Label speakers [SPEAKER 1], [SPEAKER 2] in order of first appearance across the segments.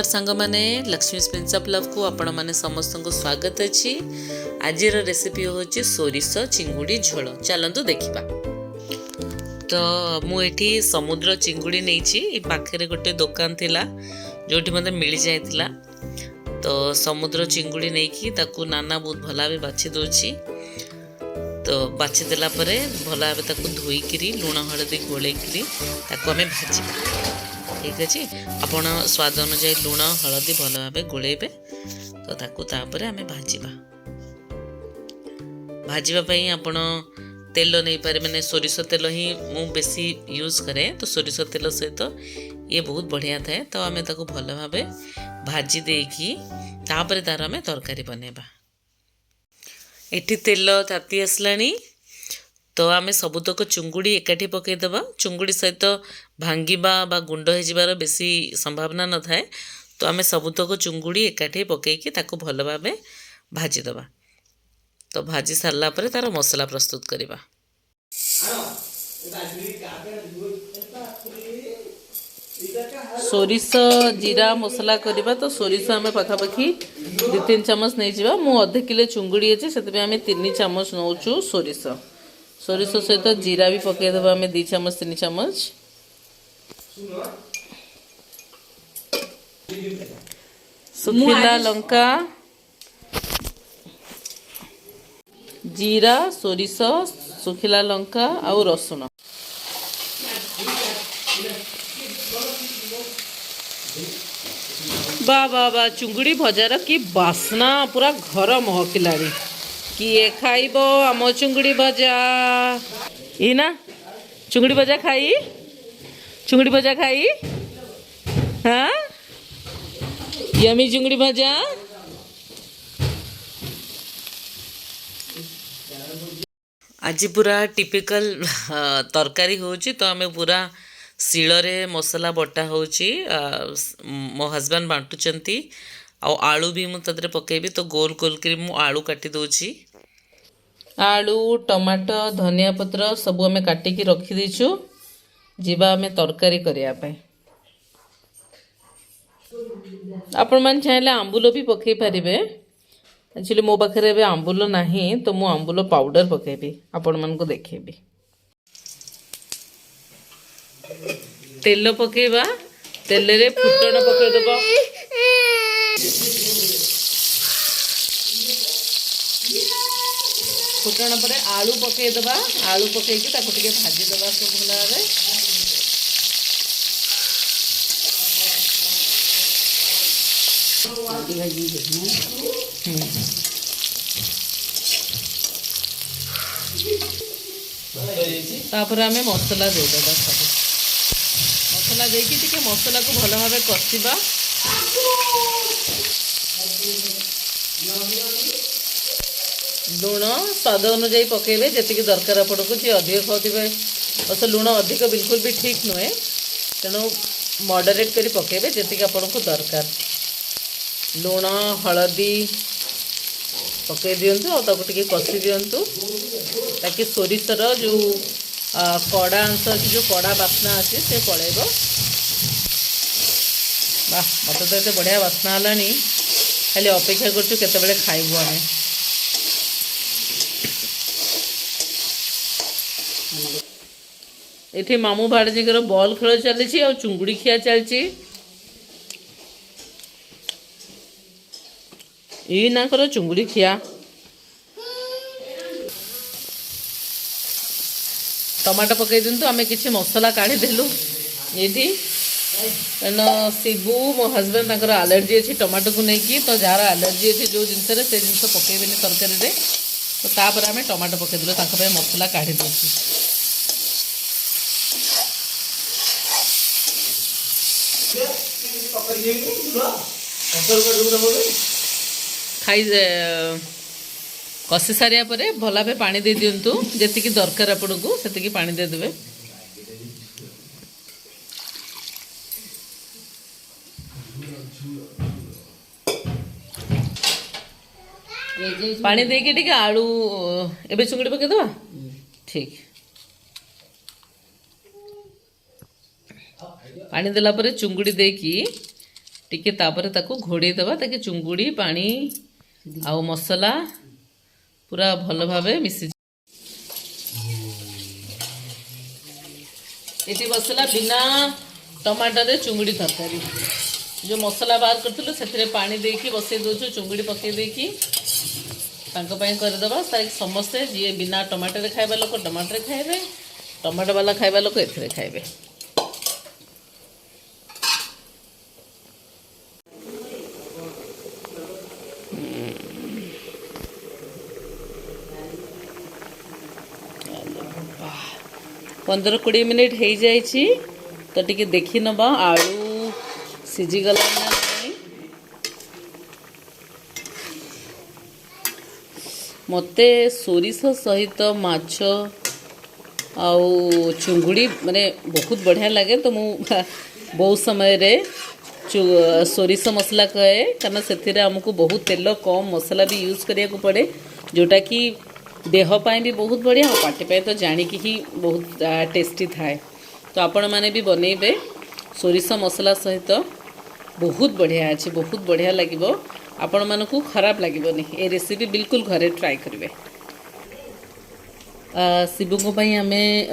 [SPEAKER 1] सांग माने Lakshmi Prince of love को आपण माने समस्त को स्वागत अछि। आज रेसिपी होची सोरिष चिंगुड़ी झोल। चलंतु देखिबा। तो मु एठी समुद्र चिंगुड़ी नेछि। ई पाखरे गोटे दुकान थिला जोठी मते मिल जायतिला। तो समुद्र चिंगुड़ी नेकी ताकू नाना बहुत भला भी बाछि दोछि। तो बाछि देला परे भला भाबे ताकू धोई किरी लूण हळदी गोळेई किरी ताकू हमें भाजिबा। ठीक अच्छे आपण स्वाद अनुजाई लुण हलदी भल भाव गोलेबे। तो ताकू तापर आमे भाजिबा। भाजिबा आपण तेल नहीं पारे मैंने सोरिष तेल ही मु बेसी यूज करे। तो सोरिष तेल सहित ये बहुत बढ़िया थाए। तो आमे ताकू भल भाव भाजी देकी तापर तार आमे तरकारी बनेबा। एठी तेल ताती आसलानी। तो आमे सबुतक चुंगुड़ी एकाठी पकईदबा। चुंगुड़ी सहित भांगिबा बा गुंड हो बेसी संभावना न थाए। तो आमे सबुतक चुंगुड़ी एकाठी पकईकी ताको भल भाबे भाजीदबा। तो भाजी सारला परे तार मसला प्रस्तुत करिबा। सोरिष जीरा मसला करिबा। तो सोरिष आमे पाखापाखी 2-3 चम्मच नहीं जिबा। मु आधे किलो चुंगुड़ी अछि सेतबे आमे 3 चम्मच नौचु सोरिष। सोरिष सहित जीरा भी पकईदबा आमे 2 चम्मच 3 चम्मच। सुखिला लंका जीरा सोरिष सुखिला लंका आउ रसुण। बा चुंगुड़ी भजार की बास्ना पूरा घर महकिलानी। किए खाइब आम चुंगुड़ी भजा। ई ना चुंगुड़ी भजा खाई। चुंगुड़ी भजा खाई। हाँ यमी चुंगुड़ी भजा। आज पूरा टिपिकल तरकारी होची। तो आमे पूरा शिଳରେ मसला बटा होची। मो हस्बैंड बांटुचंती। आलू भी मु तदरे पकेबी। तो गोल गोल करी मु आलू काटी दोची। आलू टमाटो धनिया पत्र सब आमे काटिकी रखी देछु। जीवा आमे तरकारी करिया पे। आपण मान चाहेले आंबुलो भी पकई पारिबे। एक्चुअली मो पाखरे बे आंबुलो नाही। तो मु आंबुलो पाउडर पकेबी आपण मान को देखेबी। तेल पकेबा। तेल रे फुटण पके देबो। फुटण पर आलू पकई देबा। आलू पकई के ताको टिके भाजी देबा सब भला रे। तापर आमे मसला दे देबा। सब मसला देकी टिके मसला को भल भाबे कसिबा। लुण स्वाद अनुजाई पकेबे जतिक दरकार आपको। जी अधिक खाऊे अस लुण अधिक बिल्कुल भी ठीक नुहे। तेणु मॉडरेट करी पकेबे जतिक आपको दरकार। लुण हलदी पकई दिंतु और ताको टिके कषि दिंतु ताकि सोरिषर जो कड़ा अंश अच्छी जो कड़ा बास्ना अच्छी से पड़ेब। वाह मत तो ये बढ़िया बास्ना है। खाली अपेक्षा करछु केतेबेले खाइबु आमे। एठी मामू भाड़जीकर बॉल खेल चली और चुंगुड़ी खिया चलची। ई ना करो चुंगुड़ी खिया। टमाटो पकई दिंतु आमे किछि मसला काढ़ी देलु एठी। कारण शिबू मो हस्बैंड ताकर एलर्जी अच्छी टमाटो को लेकिन। तो जार एलर्जी अच्छी जो जिनस से जिन पकईबे तरकारी रे। तो तापर आमे टमाटो पकई देलु ताको पे मसला काढ़ी देछि। खाई कषि सारिया परे भला भाबे पानी दे दिंतु। जेतिकी दरकार आपको सेतिकी पानी दे देबे। पानी देके टिके आलू एबे चुंगड़ी पके दबा। ठीक पानी देला परे चुंगुड़ी देकी टिके तापर ताको घोड़े देबा ताकि चुंगुड़ी पानी आउ मसला पूरा भल भावे मिसी ये बसला बिना टमाटर चुंगुड़ी तरकारी जो मसला बाहर करथिलु सेथिरे पानी देकी बसई दोछु चुंगुड़ी पकई देकी तांको पई करदेबा ताकि समस्ते जी बिना टमाटर खाइबा लोक टमाटर खाइबे टमाटर वाला खाइबा लोक एथिरे खाइबे। पंद्रह 20 मिनिट हो जाइए तो टिके देखी नबा आलू सीझीगला ना नहीं। मते सोरिष सहित माछ आउ चुंगुड़ी माने बहुत बढ़िया लगे तो मु बहुत समय रे सोरिष मसला कहे कारण से आमको बहुत तेल कम मसला भी यूज करिया को पड़े जोटा कि देह पाए भी बहुत बढ़िया और पार्टी पाए तो जानिकी ही बहुत टेस्टी थाए। तो आपण माने भी बनइबे सोरिष मसला सहित बहुत बढ़िया अच्छे बहुत बढ़िया लगे आपण मानकू खराब लगनी ए रेसिपी बिल्कुल घरे ट्राई करेंगे। शिवु को पई आमे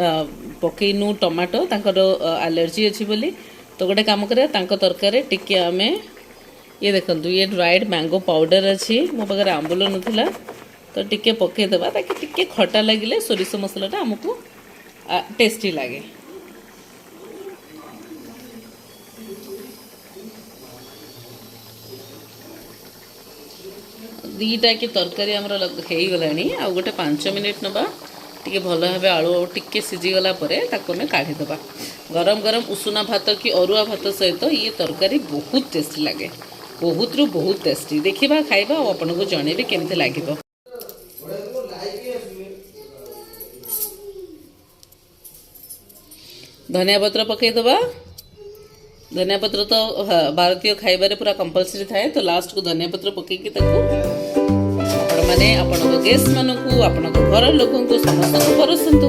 [SPEAKER 1] पकेइनु टमाटो तांकर एलर्जी अच्छी बोली तो गोटे काम करिया तांको तरकारी टिके आमे ये देखंतु ये ड्राइड मैंगो पाउडर अच्छी मो पाखे आंबुल नथिला तो टिके पकेदेबा ताकि टिके खटा लगिले सोरिष मसलाटा आमको टेस्टी लगे। दीटा की तरकारी आमर हो गलानी आ गोटे 5 मिनिट नबा टिके भल भाव आलू टिके सीझीगला ताको आमे काढ़ीदेबा। गरम गरम उषुना भात कि अरुआ भात सहित ये तरकारी बहुत टेस्टी लगे बहुत रु बहुत टेस्टी देखा खाइबा और आपन को जणेबे केमती लागिबो। धनिया पत्र पकईदबा धनिया पत्र तो भारतीय खाइबारे पूरा कंपलसरी थाए तो लास्ट को धनिया पत्र पकईकी ताको आपण माने आपण गेस्ट मानकू आपण घर लोकंकू समस्त परसंतु।